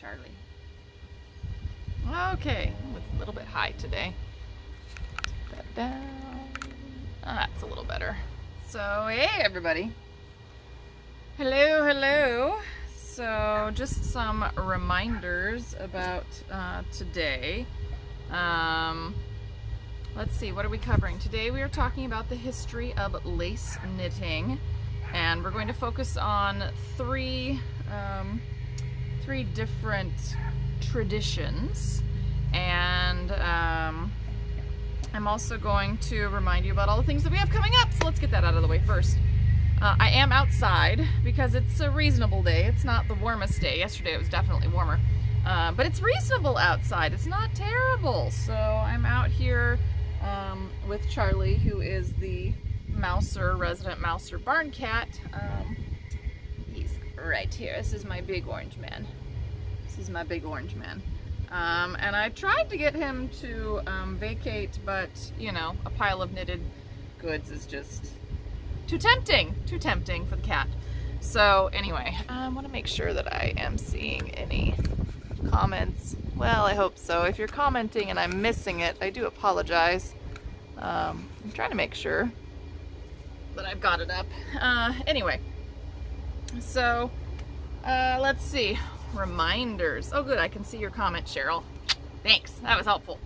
Charlie. Okay, it's a little bit high today. Put that down. That's a little better. So, hey everybody. Hello, hello. So, just some reminders about today. Let's see, what are we covering? Today we are talking about the history of lace knitting, and we're going to focus on three different traditions, and I'm also going to remind you about all the things that we have coming up, so let's get that out of the way first. I am outside because it's a reasonable day. It's not the warmest day. Yesterday it was definitely warmer, but it's reasonable outside. It's not terrible. So I'm out here with Charlie, who is the resident Mouser barn cat. He's right here. This is my big orange man. And I tried to get him to vacate, but you know, a pile of knitted goods is just too tempting for the cat. So anyway, I want to make sure that I am seeing any comments. Well, I hope so. If you're commenting and I'm missing it, I do apologize. I'm trying to make sure that I've got it up. Anyway, so let's see. Reminders. Oh good, I can see your comment, Cheryl. Thanks, that was helpful.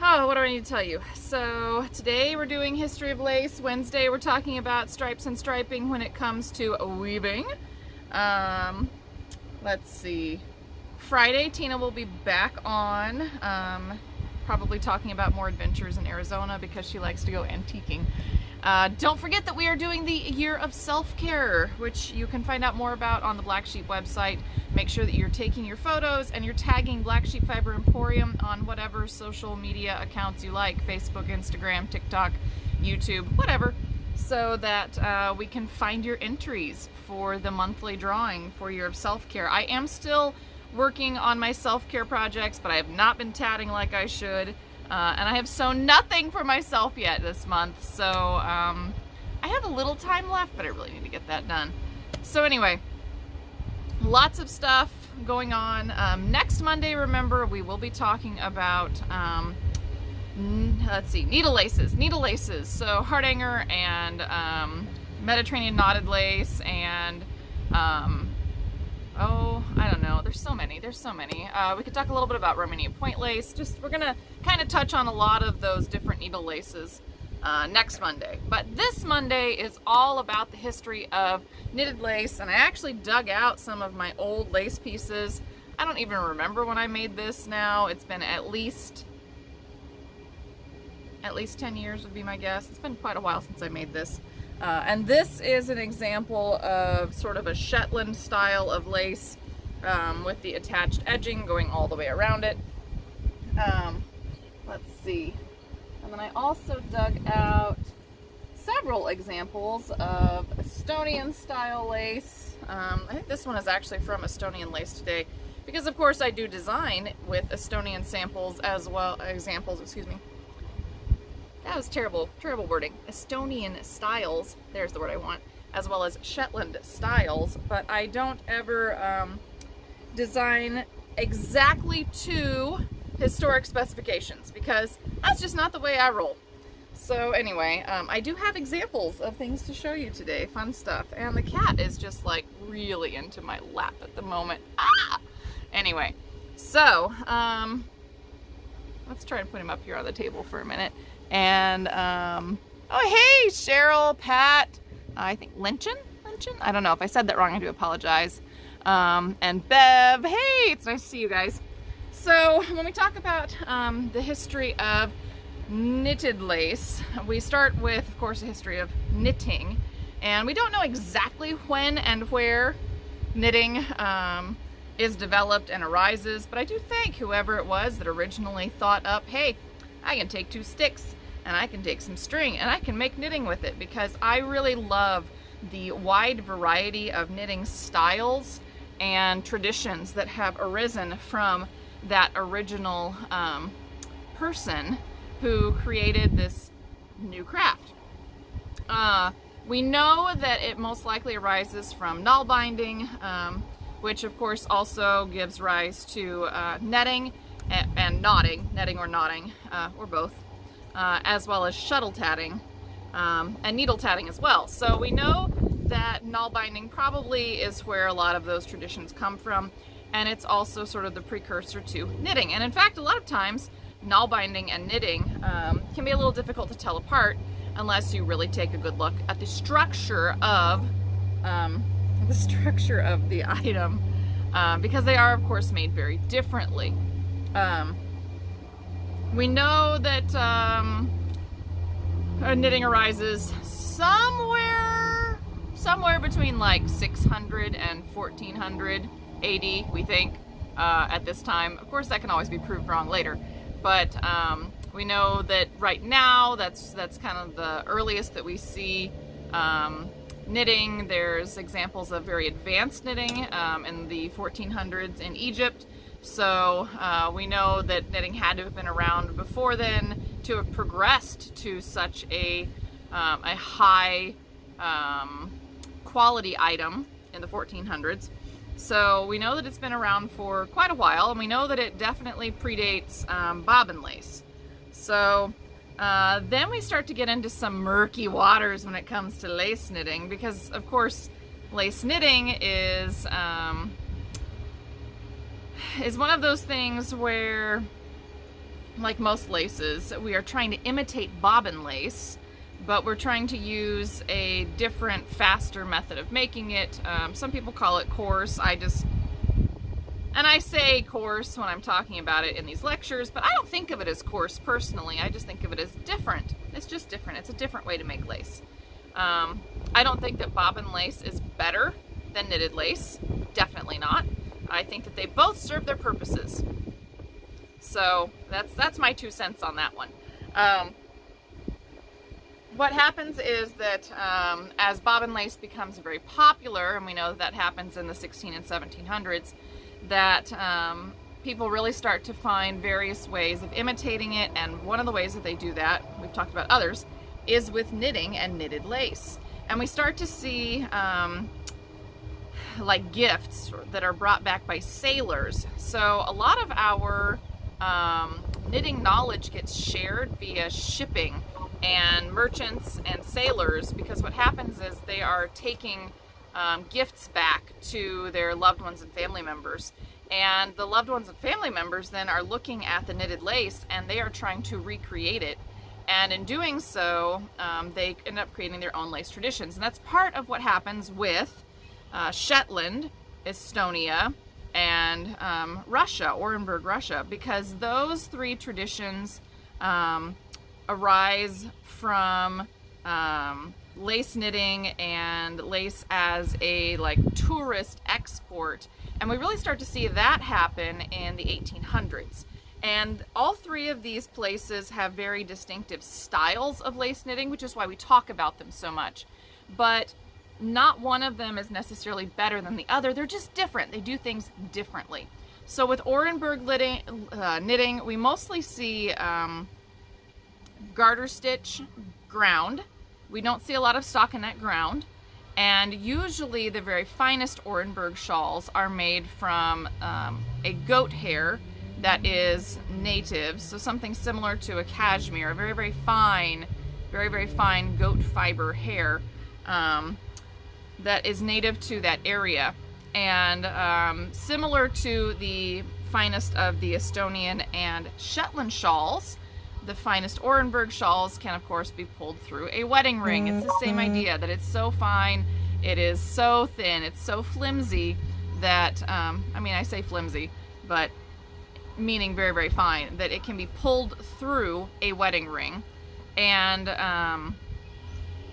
Oh, what do I need to tell you? So today we're doing history of lace. Wednesday we're talking about stripes and striping when it comes to weaving. Let's see. Friday Tina will be back on, probably talking about more adventures in Arizona because she likes to go antiquing. Don't forget that we are doing the Year of Self-Care, which you can find out more about on the Black Sheep website. Make sure that you're taking your photos and you're tagging Black Sheep Fiber Emporium on whatever social media accounts you like, Facebook, Instagram, TikTok, YouTube, whatever, so that we can find your entries for the monthly drawing for Year of Self-Care. I am still working on my self-care projects, but I have not been tatting like I should. And I have sewn nothing for myself yet this month, so I have a little time left, but I really need to get that done. So anyway, lots of stuff going on. Next Monday, remember, we will be talking about, let's see, needle laces. So Hardanger and Mediterranean knotted lace and oh, I don't know. There's so many. We could talk a little bit about Romania point lace. We're gonna kind of touch on a lot of those different needle laces next Monday. But this Monday is all about the history of knitted lace, and I actually dug out some of my old lace pieces. I don't even remember when I made this now. It's been at least 10 years would be my guess. It's been quite a while since I made this. And this is an example of sort of a Shetland style of lace with the attached edging going all the way around it. Let's see. And then I also dug out several examples of Estonian style lace. I think this one is actually from Estonian Lace Today, because of course I do design with Estonian samples as well, examples, excuse me. That was terrible wording. Estonian styles, there's the word I want, as well as Shetland styles, but I don't ever design exactly to historic specifications because that's just not the way I roll. So anyway, I do have examples of things to show you today, fun stuff, and the cat is just like really into my lap at the moment. Ah! Anyway, so let's try to put him up here on the table for a minute. And, oh, hey, Cheryl, Pat, I think Lynchen? I don't know. If I said that wrong, I do apologize. And Bev, hey, it's nice to see you guys. So when we talk about the history of knitted lace, we start with, of course, the history of knitting. And we don't know exactly when and where knitting is developed and arises, but I do thank whoever it was that originally thought up, hey, I can take 2 sticks and I can take some string and I can make knitting with it, because I really love the wide variety of knitting styles and traditions that have arisen from that original person who created this new craft. We know that it most likely arises from null binding, which of course also gives rise to netting and knotting, netting or knotting, or both, as well as shuttle tatting and needle tatting as well. So we know that knoll binding probably is where a lot of those traditions come from, and it's also sort of the precursor to knitting. And in fact, a lot of times knoll binding and knitting can be a little difficult to tell apart unless you really take a good look at the structure of the item, because they are of course made very differently. We know that knitting arises somewhere between like 600 and 1400 AD, we think, at this time. Of course, that can always be proved wrong later, but we know that right now that's kind of the earliest that we see knitting. There's examples of very advanced knitting in the 1400s in Egypt. So we know that knitting had to have been around before then to have progressed to such a high quality item in the 1400s. So we know that it's been around for quite a while, and we know that it definitely predates bobbin lace. So then we start to get into some murky waters when it comes to lace knitting, because of course lace knitting is one of those things where, like most laces, we are trying to imitate bobbin lace, but we're trying to use a different, faster method of making it. Some people call it coarse. I say coarse when I'm talking about it in these lectures, but I don't think of it as coarse personally. I just think of it as different. It's just different. It's a different way to make lace. I don't think that bobbin lace is better than knitted lace. Definitely not. I think that they both serve their purposes. So that's my 2 cents on that one. What happens is that as bobbin lace becomes very popular, and we know that happens in the 16 and 1700s, that people really start to find various ways of imitating it, and one of the ways that they do that, we've talked about others, is with knitting and knitted lace. And we start to see like gifts that are brought back by sailors. So a lot of our knitting knowledge gets shared via shipping and merchants and sailors, because what happens is they are taking gifts back to their loved ones and family members, and the loved ones and family members then are looking at the knitted lace and they are trying to recreate it, and in doing so they end up creating their own lace traditions. And that's part of what happens with Shetland, Estonia, and Russia, Orenburg, Russia, because those 3 traditions arise from lace knitting and lace as a tourist export, and we really start to see that happen in the 1800s. And all 3 of these places have very distinctive styles of lace knitting, which is why we talk about them so much. But not one of them is necessarily better than the other. They're just different. They do things differently. So with Orenburg knitting, we mostly see garter stitch ground. We don't see a lot of stockinette ground, and usually the very finest Orenburg shawls are made from a goat hair that is native, so something similar to a cashmere, a very, very fine goat fiber hair that is native to that area, and similar to the finest of the Estonian and Shetland shawls. The finest Orenburg shawls can, of course, be pulled through a wedding ring. It's the same idea, that it's so fine, it is so thin, it's so flimsy that, I say flimsy, but meaning very, very fine, that it can be pulled through a wedding ring. And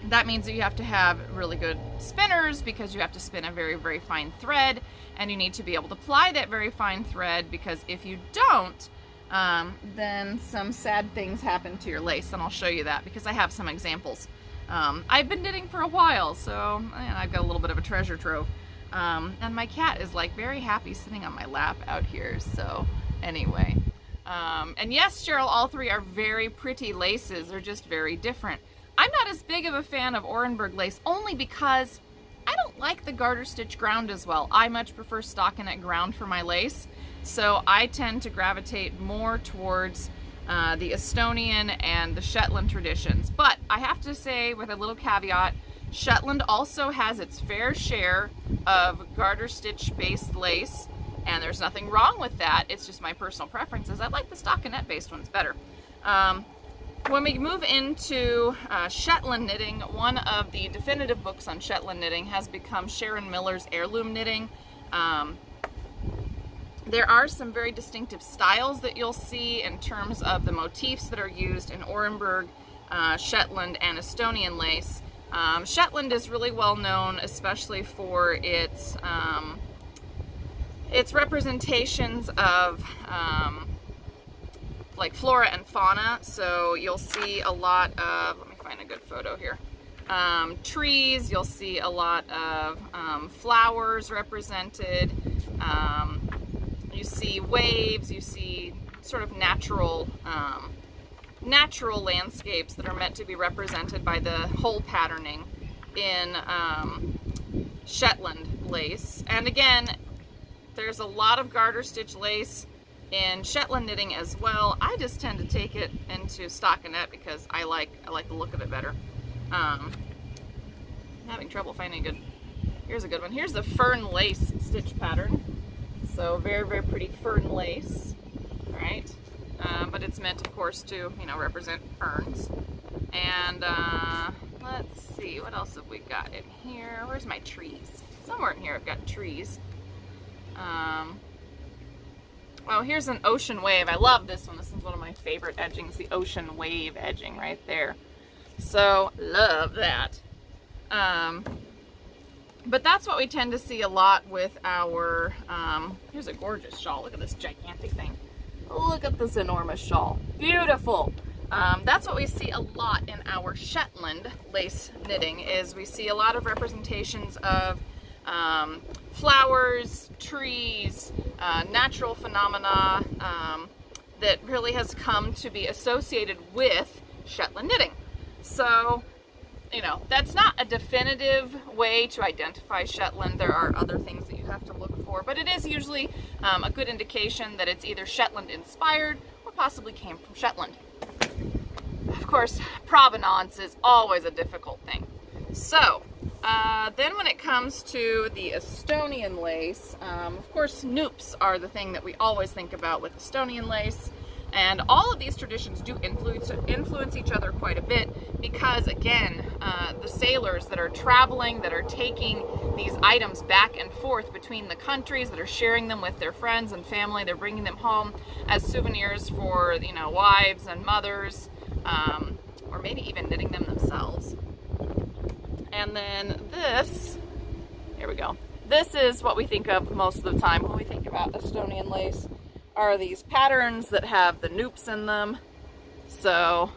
that means that you have to have really good spinners, because you have to spin a very, very fine thread, and you need to be able to ply that very fine thread, because if you don't, then some sad things happen to your lace, and I'll show you that because I have some examples. I've been knitting for a while, so I've got a little bit of a treasure trove. And my cat is very happy sitting on my lap out here, so anyway. And yes, Cheryl, all 3 are very pretty laces. They're just very different. I'm not as big of a fan of Orenburg lace, only because I don't like the garter stitch ground as well. I much prefer stockinette ground for my lace. So I tend to gravitate more towards the Estonian and the Shetland traditions. But I have to say, with a little caveat, Shetland also has its fair share of garter stitch based lace, and there's nothing wrong with that. It's just my personal preferences. I like the stockinette based ones better. When we move into Shetland knitting, one of the definitive books on Shetland knitting has become Sharon Miller's Heirloom Knitting. There are some very distinctive styles that you'll see in terms of the motifs that are used in Orenburg, Shetland, and Estonian lace. Shetland is really well known, especially for its representations of like flora and fauna. So you'll see a lot of, let me find a good photo here, trees. You'll see a lot of flowers represented. You see waves, you see sort of natural landscapes that are meant to be represented by the whole patterning in Shetland lace. And again, there's a lot of garter stitch lace in Shetland knitting as well. I just tend to take it into stockinette because I like the look of it better. I'm having trouble finding a good, here's a good one. Here's the fern lace stitch pattern. So very, very pretty fern lace, right? But it's meant, of course, to, you know, represent ferns. And let's see, what else have we got in here? Where's my trees? Somewhere in here I've got trees. Oh, here's an ocean wave. I love this one. This is one of my favorite edgings, the ocean wave edging right there. So, love that. But that's what we tend to see a lot with our, here's a gorgeous shawl. Look at this gigantic thing. Look at this enormous shawl. Beautiful. That's what we see a lot in our Shetland lace knitting, is we see a lot of representations of flowers, trees, natural phenomena that really has come to be associated with Shetland knitting. So, you know, that's not a definitive way to identify Shetland. There are other things that you have to look for, but it is usually a good indication that it's either Shetland inspired or possibly came from Shetland. Of course, provenance is always a difficult thing. So, then when it comes to the Estonian lace, of course, noops are the thing that we always think about with Estonian lace. And all of these traditions do influence each other quite a bit because, again, the sailors that are traveling, that are taking these items back and forth between the countries, that are sharing them with their friends and family, they're bringing them home as souvenirs for, you know, wives and mothers, or maybe even knitting them themselves. And then this, here we go. This is what we think of most of the time when we think about Estonian lace. Are these patterns that have the noops in them. So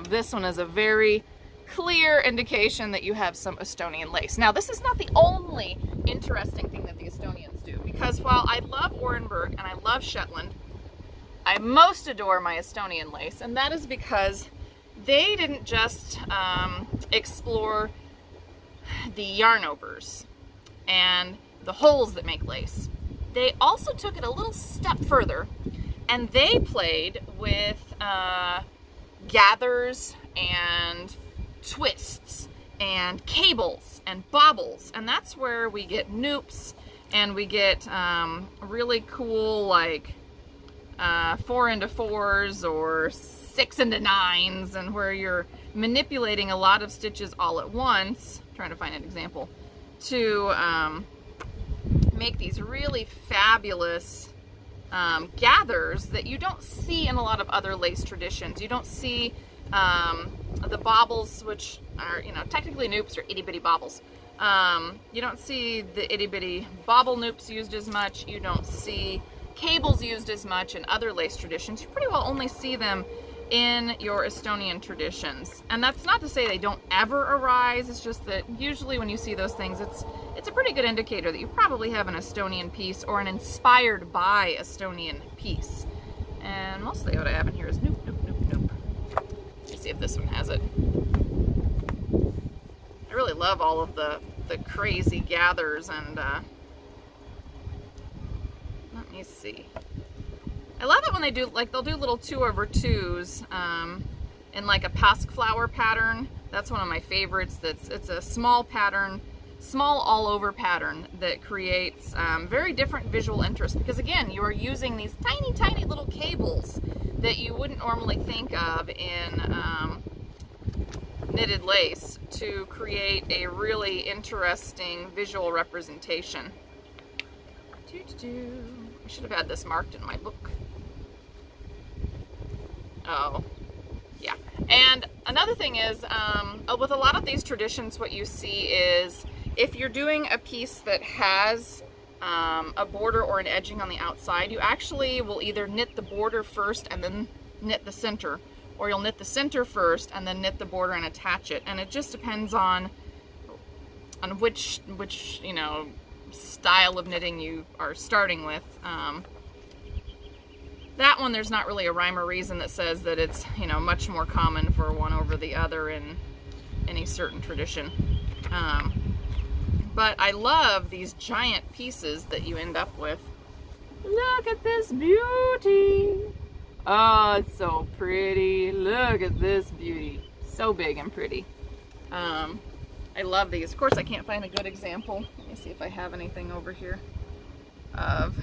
this one is a very clear indication that you have some Estonian lace. Now, this is not the only interesting thing that the Estonians do, because while I love Orenburg and I love Shetland, I most adore my Estonian lace, and that is because they didn't just explore the yarn overs and the holes that make lace. They also took it a little step further, and they played with gathers and twists and cables and bobbles, and that's where we get noops, and we get really cool, like 4 into 4s or 6 into 9s, and where you're manipulating a lot of stitches all at once. I'm trying to find an example to make these really fabulous gathers that you don't see in a lot of other lace traditions. You don't see the bobbles, which are, you know, technically noops or itty-bitty bobbles. You don't see the itty-bitty bobble noops used as much. You don't see cables used as much in other lace traditions. You pretty well only see them in your Estonian traditions. And that's not to say they don't ever arise. It's just that usually when you see those things, it's a pretty good indicator that you probably have an Estonian piece or an inspired by Estonian piece. And mostly what I have in here is noop, noop, noop, noop. Let's see if this one has it. I really love all of the the crazy gathers. And let me see. I love it when they do, like, they'll do little 2/2s in like a pasque flower pattern. That's one of my favorites. It's a small pattern, small all over pattern that creates very different visual interest, because again, you are using these tiny little cables that you wouldn't normally think of in knitted lace to create a really interesting visual representation. I should have had this marked in my book. Oh, yeah. And another thing is, with a lot of these traditions, what you see is if you're doing a piece that has a border or an edging on the outside, you actually will either knit the border first and then knit the center, or you'll knit the center first and then knit the border and attach it. And it just depends on which you know, style of knitting you are starting with. That one, there's not really a rhyme or reason that says that it's, you know, much more common for one over the other in any certain tradition. But I love these giant pieces that you end up with. Look at this beauty. Oh, it's so pretty. Look at this beauty. So big and pretty. I love these. Of course, I can't find a good example. Let me see if I have anything over here of...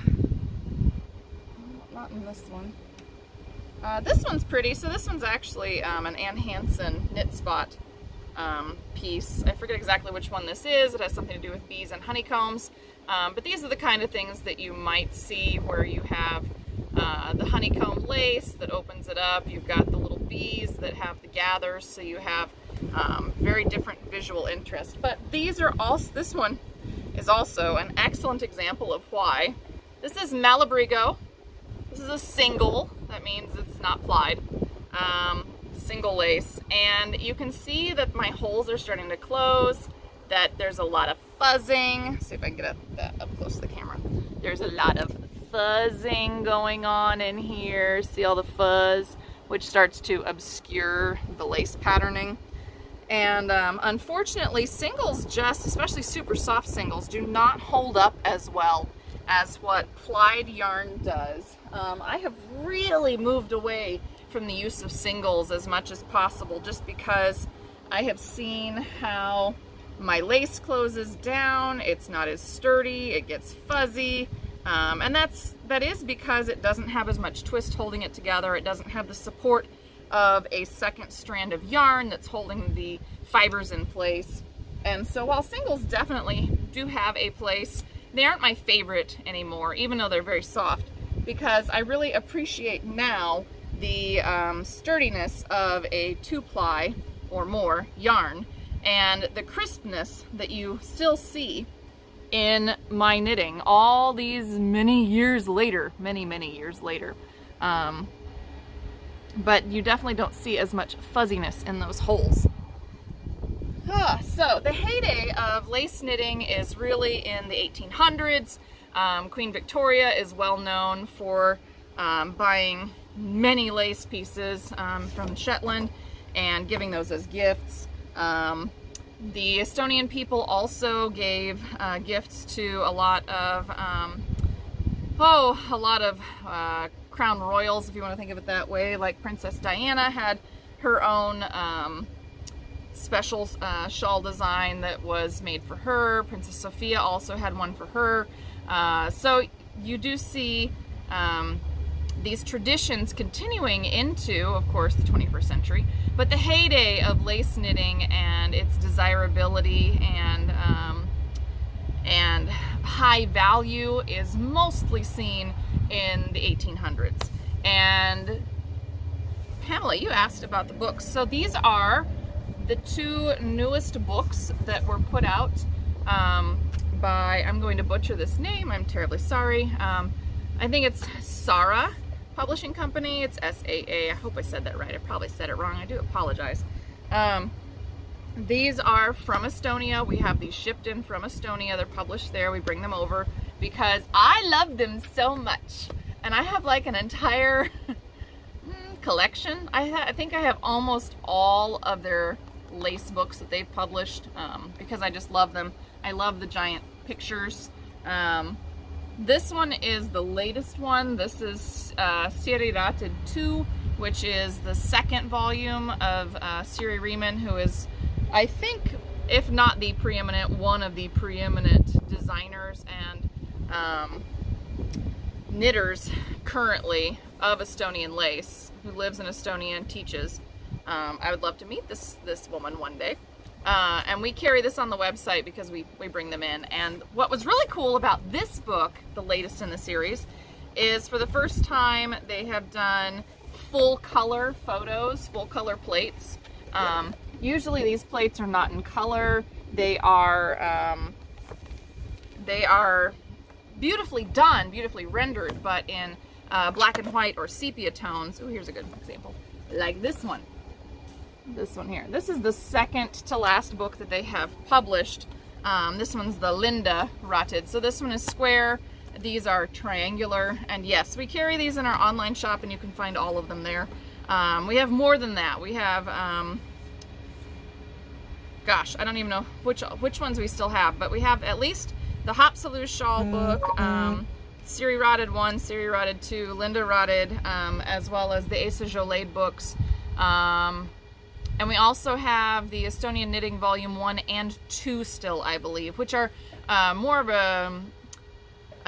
Not in this one. This one's pretty. So this one's actually an Ann Hansen knit spot piece. I forget exactly which one this is. It has something to do with bees and honeycombs. But these are the kind of things that you might see where you have the honeycomb lace that opens it up. You've got the little bees that have the gathers. So you have very different visual interest. But these are also, this one is also an excellent example of why. This is Malabrigo. This is a single, that means it's not plied, single lace, and you can see that my holes are starting to close, that there's a lot of fuzzing. See if I can get that up close to the camera. There's a lot of fuzzing going on in here. See all the fuzz, which starts to obscure the lace patterning. And unfortunately, singles, just especially super soft singles, do not hold up as well as what plied yarn does. I have really moved away from the use of singles as much as possible, just because I have seen how my lace closes down, it's not as sturdy, it gets fuzzy, and that is because it doesn't have as much twist holding it together. It doesn't have the support of a second strand of yarn that's holding the fibers in place. And so while singles definitely do have a place, they aren't my favorite anymore, even though they're very soft, because I really appreciate now the sturdiness of a 2-ply or more yarn and the crispness that you still see in my knitting all these many years later, many years later. But you definitely don't see as much fuzziness in those holes. So the heyday of lace knitting is really in the 1800s. Queen Victoria is well known for buying many lace pieces from Shetland and giving those as gifts. The Estonian people also gave gifts to a lot of crown royals, if you want to think of it that way. Like Princess Diana had her own special shawl design that was made for her. Princess Sophia also had one for her. So you do see these traditions continuing into, of course, the 21st century. But the heyday of lace knitting and its desirability and high value is mostly seen in the 1800s. And Pamela, you asked about the books. So these are the 2 newest books that were put out by, I'm going to butcher this name, I'm terribly sorry. I think it's Sara Publishing Company. It's S-A-A. I hope I said that right. I probably said it wrong. I do apologize. These are from Estonia. We have these shipped in from Estonia. They're published there. We bring them over because I love them so much. And I have like an entire collection. I think I have almost all of their lace books that they've published because I just love them. I love the giant pictures. This one is the latest one. This is Serie Rated 2, which is the second volume of Siri Riemann, who is, I think, if not the preeminent, one of the preeminent designers and knitters currently of Estonian lace, who lives in Estonia and teaches. I would love to meet this woman one day. And we carry this on the website because we bring them in. And what was really cool about this book, the latest in the series, is for the first time they have done full color photos, full color plates. Usually these plates are not in color. They are beautifully done, beautifully rendered, but in black and white or sepia tones. Oh, here's a good example. Like this one. This one here. This is the second to last book that they have published. This one's the Linda Rated. So this one is square. These are triangular. And yes, we carry these in our online shop and you can find all of them there. We have more than that. We have, gosh, I don't even know which ones we still have, but we have at least the Hopsaloo Shawl book, Siri Rated 1, Siri Rated 2, Linda Rated, as well as the Asa Jolade books. And we also have the Estonian Knitting Volume 1 and 2 still, I believe, which are more of a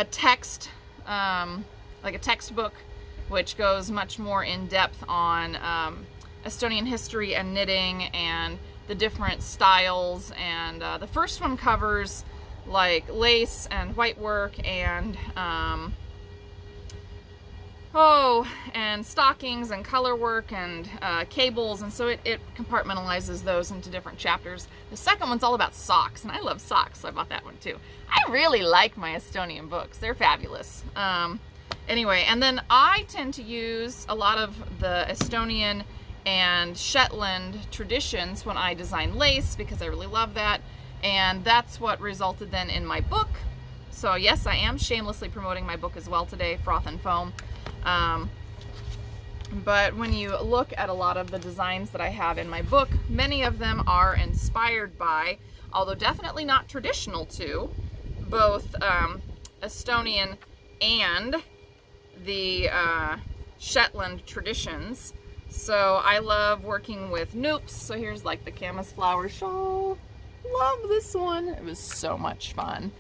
text, like a textbook, which goes much more in depth on Estonian history and knitting and the different styles. And the first one covers like lace and white work and and stockings and color work and cables, and so it compartmentalizes those into different chapters. The second one's all about socks, and I love socks, so I bought that one too. I really like my Estonian books. They're fabulous. Anyway, and then I tend to use a lot of the Estonian and Shetland traditions when I design lace because I really love that, and that's what resulted then in my book. So yes, I am shamelessly promoting my book as well today, Froth and Foam. But when you look at a lot of the designs that I have in my book, many of them are inspired by, although definitely not traditional to, both Estonian and the Shetland traditions. So I love working with noops. So here's like the camas flower shawl. Love this one. It was so much fun.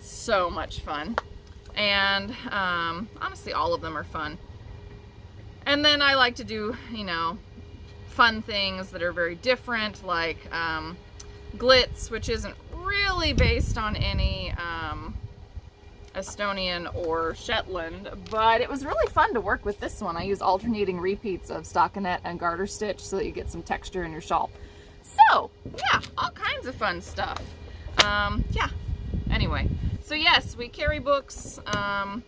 So much fun. And honestly, all of them are fun. And then I like to do, you know, fun things that are very different, like glitz, which isn't really based on any Estonian or Shetland, but it was really fun to work with this one. I use alternating repeats of stockinette and garter stitch so that you get some texture in your shawl. So, yeah, all kinds of fun stuff. Yeah, anyway. So yes, we carry books, and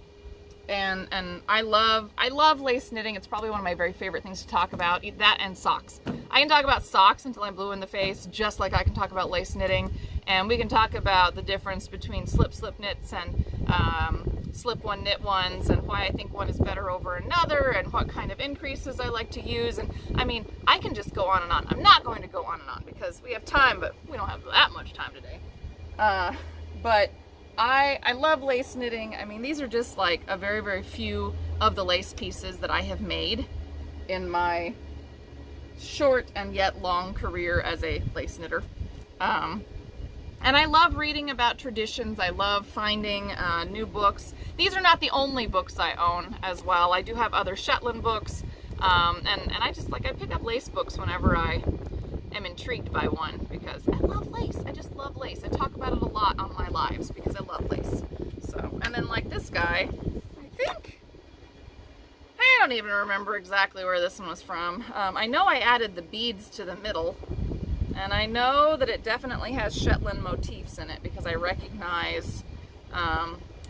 I love lace knitting. It's probably one of my very favorite things to talk about. That and socks. I can talk about socks until I'm blue in the face, just like I can talk about lace knitting. And we can talk about the difference between slip knits and slip one knit ones, and why I think one is better over another, and what kind of increases I like to use. And I mean, I can just go on and on. I'm not going to go on and on because we have time, but we don't have that much time today. But I love lace knitting. I mean, these are just like a very, very few of the lace pieces that I have made in my short and yet long career as a lace knitter. And I love reading about traditions. I love finding new books. These are not the only books I own as well. I do have other Shetland books, and I just like, I pick up lace books whenever I am intrigued by one because I love lace. I just love lace. I talk about it a lot on my lives because I love lace. So, and then like this guy, I don't even remember exactly where this one was from. I know I added the beads to the middle, and I know that it definitely has Shetland motifs in it because I recognize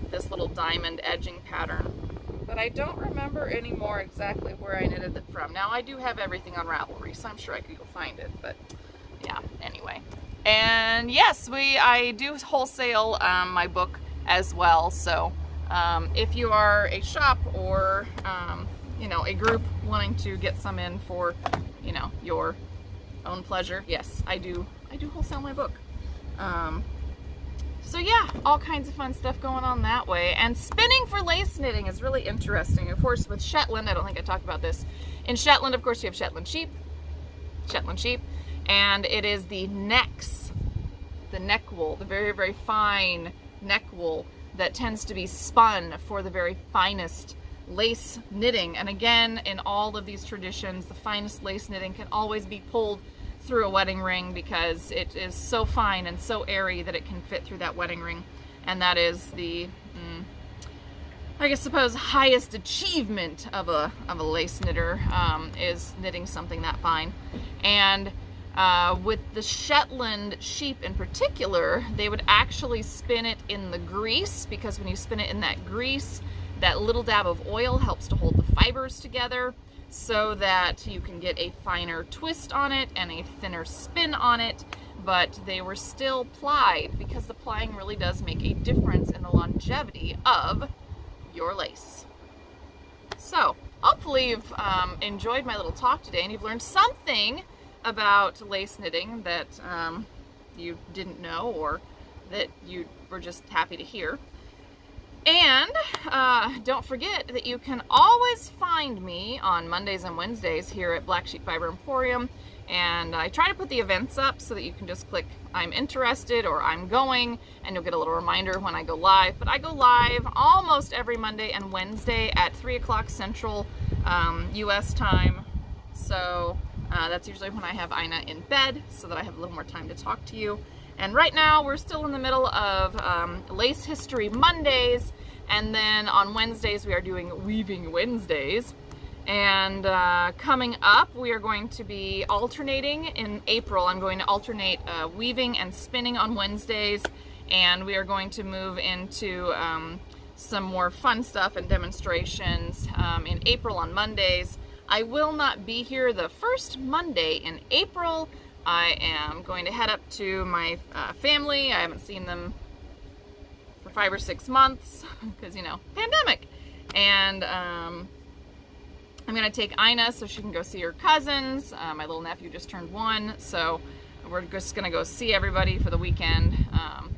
this little diamond edging pattern. But I don't remember anymore exactly where I knitted it from. Now I do have everything on Ravelry, so I'm sure I could go find it, but yeah, anyway. And yes, I do wholesale my book as well, so if you are a shop or you know, a group wanting to get some in for, you know, your own pleasure, yes, I do wholesale my book. So yeah, all kinds of fun stuff going on that way. And spinning for lace knitting is really interesting. Of course, with Shetland, I don't think I talked about this. In Shetland, of course, you have Shetland sheep, and it is the necks, the neck wool, the very, very fine neck wool that tends to be spun for the very finest lace knitting. And again, in all of these traditions, the finest lace knitting can always be pulled through a wedding ring because it is so fine and so airy that it can fit through that wedding ring. And that is the, I suppose, highest achievement of a lace knitter, is knitting something that fine. And with the Shetland sheep in particular, they would actually spin it in the grease, because when you spin it in that grease, that little dab of oil helps to hold the fibers together, so that you can get a finer twist on it and a thinner spin on it, but they were still plied, because the plying really does make a difference in the longevity of your lace. So hopefully you've enjoyed my little talk today, and you've learned something about lace knitting that you didn't know, or that you were just happy to hear. And don't forget that you can always find me on Mondays and Wednesdays here at Black Sheep Fiber Emporium. And I try to put the events up so that you can just click I'm interested or I'm going, and you'll get a little reminder when I go live. But I go live almost every Monday and Wednesday at 3 o'clock Central US time. So that's usually when I have Ina in bed, so that I have a little more time to talk to you. And right now we're still in the middle of Lace History Mondays, and then on Wednesdays we are doing Weaving Wednesdays. And coming up, we are going to be alternating in April. I'm going to alternate weaving and spinning on Wednesdays, and we are going to move into some more fun stuff and demonstrations in April on Mondays. I will not be here the first Monday in April. I am going to head up to my family. I haven't seen them for 5 or 6 months because, you know, pandemic. And I'm going to take Ina so she can go see her cousins. My little nephew just turned 1, so we're just going to go see everybody for the weekend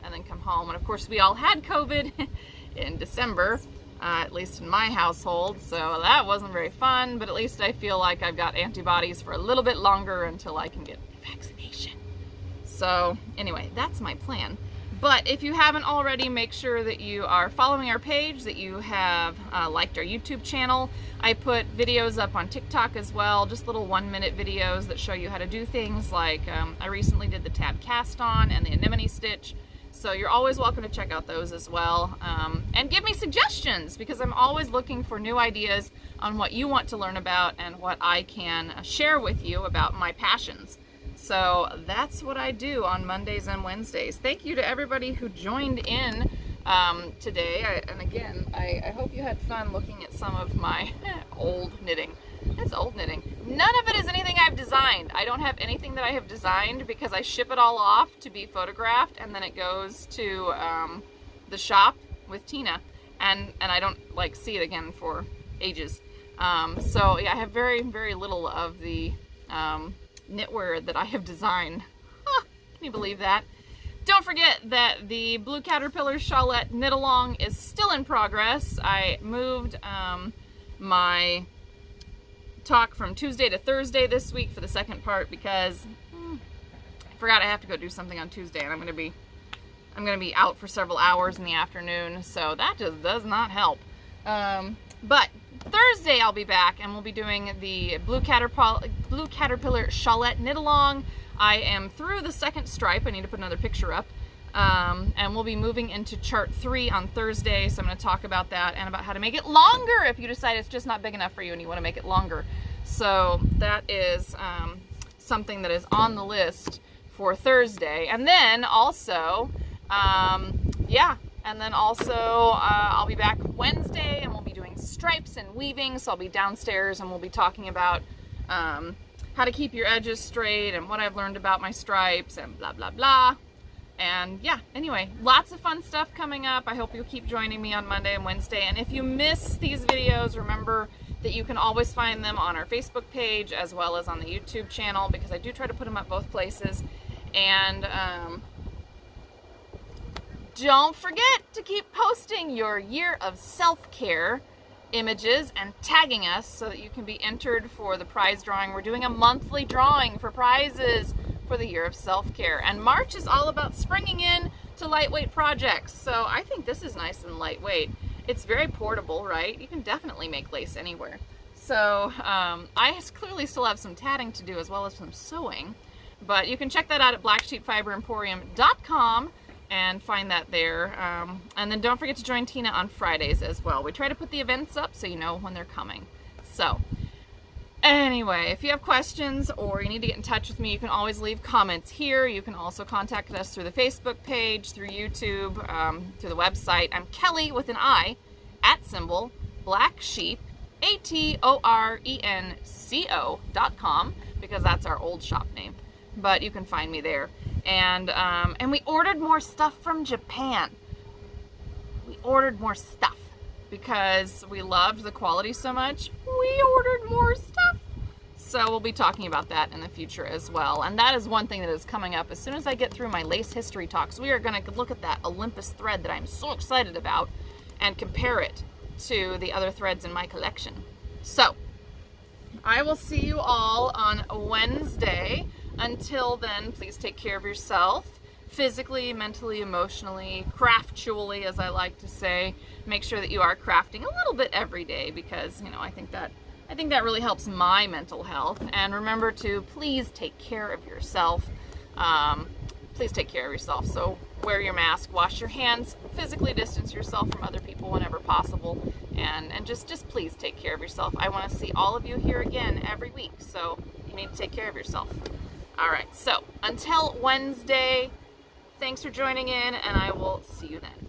and then come home. And of course, we all had COVID in December, at least in my household, so that wasn't very fun, but at least I feel like I've got antibodies for a little bit longer until I can get vaccination. So anyway, that's my plan. But if you haven't already, make sure that you are following our page, that you have liked our YouTube channel. I put videos up on TikTok as well, just little 1-minute videos that show you how to do things, like I recently did the tab cast on and the anemone stitch. So you're always welcome to check out those as well. And give me suggestions, because I'm always looking for new ideas on what you want to learn about and what I can share with you about my passions. So that's what I do on Mondays and Wednesdays. Thank you to everybody who joined in today. And again, I hope you had fun looking at some of my old knitting. It's old knitting. None of it is anything I've designed. I don't have anything that I have designed, because I ship it all off to be photographed, and then it goes to the shop with Tina, and I don't like see it again for ages. So yeah, I have very, very little of the knitwear that I have designed. Can you believe that? Don't forget that the Blue Caterpillar Shawlette Knit Along is still in progress. I moved my talk from Tuesday to Thursday this week for the second part, because I forgot I have to go do something on Tuesday, and I'm gonna be out for several hours in the afternoon, so that just does not help. But Thursday I'll be back, and we'll be doing the Blue Caterpillar Shawlette Knit Along. I am through the second stripe. I need to put another picture up. And we'll be moving into chart 3 on Thursday, so I'm going to talk about that and about how to make it longer if you decide it's just not big enough for you and you want to make it longer. So that is something that is on the list for Thursday. And then also, I'll be back Wednesday, and we'll be doing stripes and weaving, so I'll be downstairs and we'll be talking about how to keep your edges straight and what I've learned about my stripes and blah, blah, blah. And yeah, anyway, lots of fun stuff coming up. I hope you'll keep joining me on Monday and Wednesday. And if you miss these videos, remember that you can always find them on our Facebook page as well as on the YouTube channel, because I do try to put them up both places. And Don't forget to keep posting your year of self-care images and tagging us so that you can be entered for the prize drawing. We're doing a monthly drawing for prizes for the year of self-care. And March is all about springing in to lightweight projects. So I think this is nice and lightweight. It's very portable, right? You can definitely make lace anywhere. So I clearly still have some tatting to do as well as some sewing. But you can check that out at blacksheepfiberemporium.com and find that there. And then don't forget to join Tina on Fridays as well. We try to put the events up so you know when they're coming. So anyway, if you have questions or you need to get in touch with me, you can always leave comments here. You can also contact us through the Facebook page, through YouTube, through the website. I'm Kelly with an I, @ Black Sheep, ATORENCO.com, because that's our old shop name. But you can find me there. And we ordered more stuff from Japan. We ordered more stuff because we loved the quality so much. We ordered more stuff. So we'll be talking about that in the future as well. And that is one thing that is coming up. As soon as I get through my lace history talks, we are going to look at that Olympus thread that I'm so excited about and compare it to the other threads in my collection. So I will see you all on Wednesday. Until then, please take care of yourself, physically, mentally, emotionally, craftually, as I like to say. Make sure that you are crafting a little bit every day because, you know, I think that really helps my mental health. And remember to please take care of yourself. Please take care of yourself. So wear your mask, wash your hands, physically distance yourself from other people whenever possible, and just please take care of yourself. I want to see all of you here again every week, so you need to take care of yourself. All right, so until Wednesday, thanks for joining in, and I will see you then.